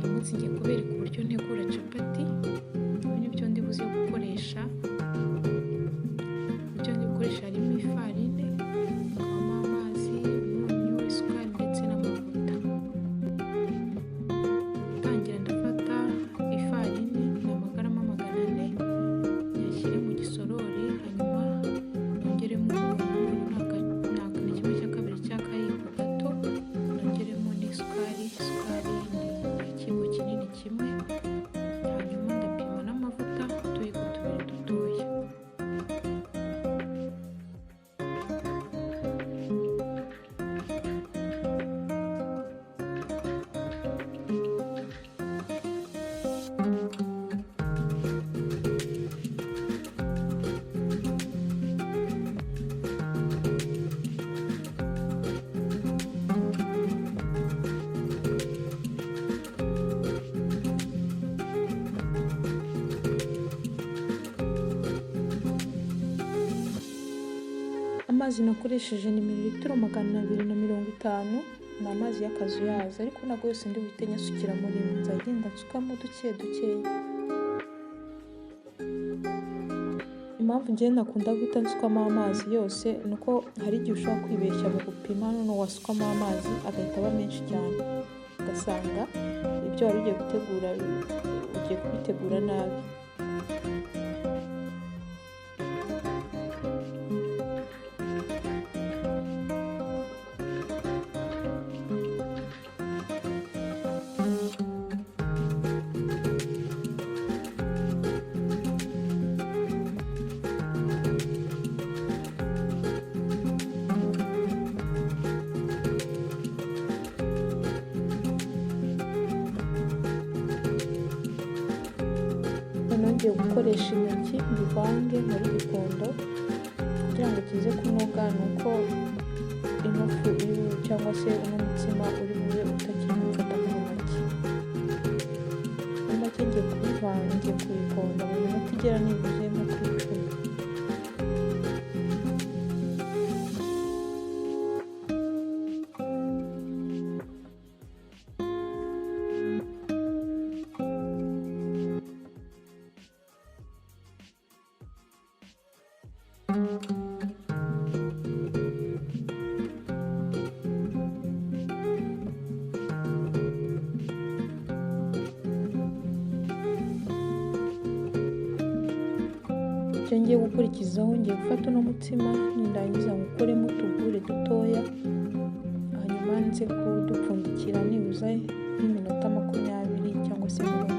uyu munsi ngiye kubereka uburyo ntegura capati. Ibi ni byo ndi buze gukoresha. Ibyo ndi gukoresha harimo ifarine, hakabamo amazi, umunyu, isukari ndetse n'amavuta. Gutangira ndafata ifarine ni amagarama 400 nyashyire mu gisorori, hanyuma nongeremo umunyu na kimwe cya kabiri cy'akayiko gato, nongeremo n'isukari. Isukari ni ikibo kinini kimwe, hanyuma ndapima n'amavuta utuyiko 2 dutoya. Amazi nakoresheje ni mililitiro 250, ni amazi y'akazuyazi, ariko ntabwo yose ndi buhite nyasukira muri mwe, nzagenda nsukamo duke dukeya. Impamvu njye nakunda guhita nsukamo amazi yose ni uko hari igihe ushobora kwibeshya mu gupima, none wasukamo amazi agahita aba menshi cyane, ugasanga ibyo wari ugiye gutegura ugiye kubitegura nabi. Ngiye gukoresha intoki mbivange muri gikondo kugira ngo kize kunoga, nuko inofu cyangwa se umutsima uri bube utakimufata mu ntoki. Nyuma ngiye kubivanga, ngiye kubikonda mu minota igera nibuze nko ku 10. Ngiye gukurikizaho, ngiye gufata uno mutsima nindangiza ngukoremo utugure dutoya, hanyuma nze kudupfundikira nibuze nk'iminota 20 cyangwa se 30.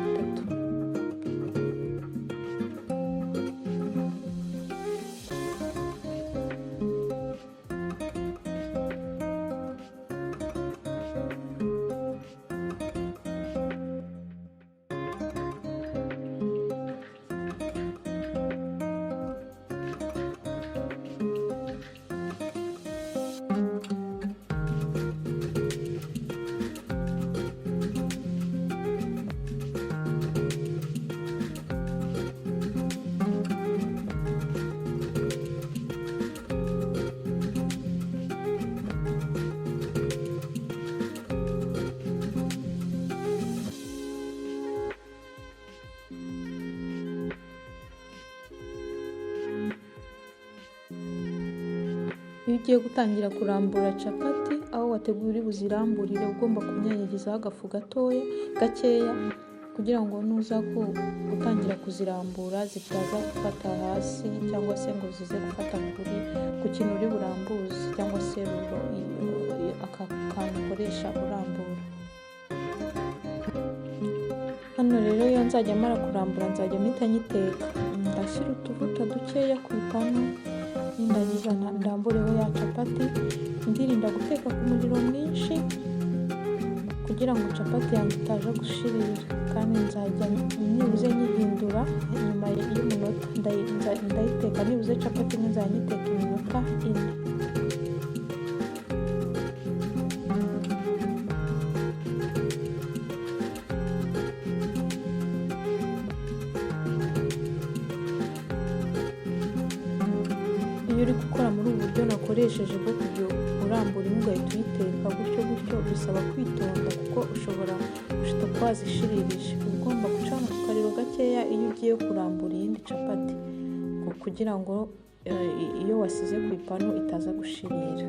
Iyo ugiye gutangira kurambura capati, aho wategura buziramburire ugomba kunyanyagizaho agafu gakeya kugira ngo nuza gutangira kuzirambura zitaza gufata hasi cyangwa se ngo zize gufata ku kintu uri burambuze cyangwa se aka kantu ukoresha urambura. Hano rero iyo nzajya mara kurambura nzajya mpita nyiteka, ndashyira utuvuta dukeya ku ipanu, nindangiza ndambureho ya capati, ndirinda guteka ku muriro mwinshi kugira ngo capati yanjye itaje gushirira, kandi nzajya nibuze nyihindura nyuma y'umunota. Ndayiteka nibuze capati imwe nzanyiteka iminota 4. Iyo uri gukora muri ubu buryo nakoresheje bwo kujya urambura imwe ugahita uyiteka gutyo bisaba kwitonda kuko ushobora gushita kwazishiririje. Ugomba gucana ku kariro gakeya iyo ugiye kurambura iyindi capati kugira ngo iyo wasize ku ipanu itaza gushirira.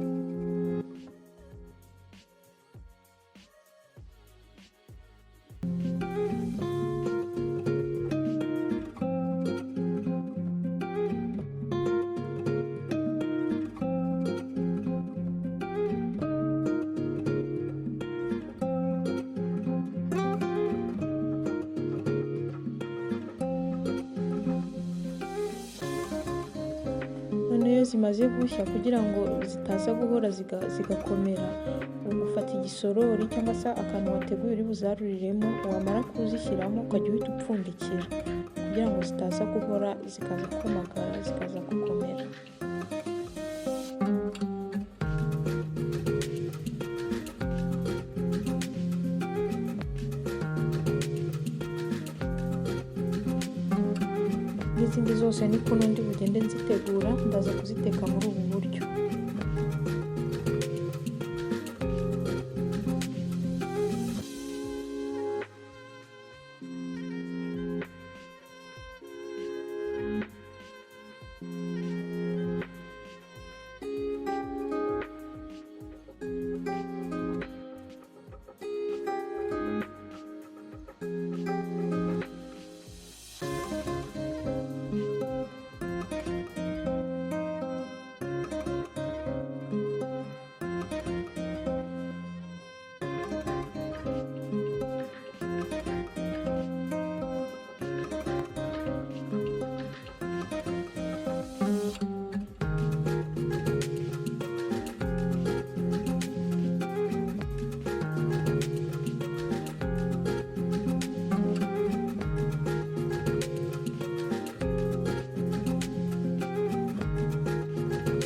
Iyo zimaze gushya kugira ngo zitaza guhora zigakomera, ufata igisorori cyangwa se akantu wateguye uri buzaruriremo, wamara kuzishyiramo ukajya uhita upfundikira kugira ngo zitaza guhora zikaza kumagara zikaza gukomera. Izindi zose ni kuno ndi bugende nzitegura, ndaza kuziteka muri ubu buryo.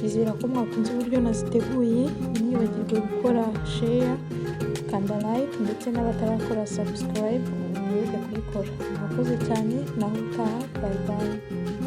Nizera ko mwakunze uburyo naziteguye, ntimwibagirwe gukora share, kanda like ndetse n'abatarakora subscribe mwibutse kubikora. Murakoze cyane, naho utaha, bye bye.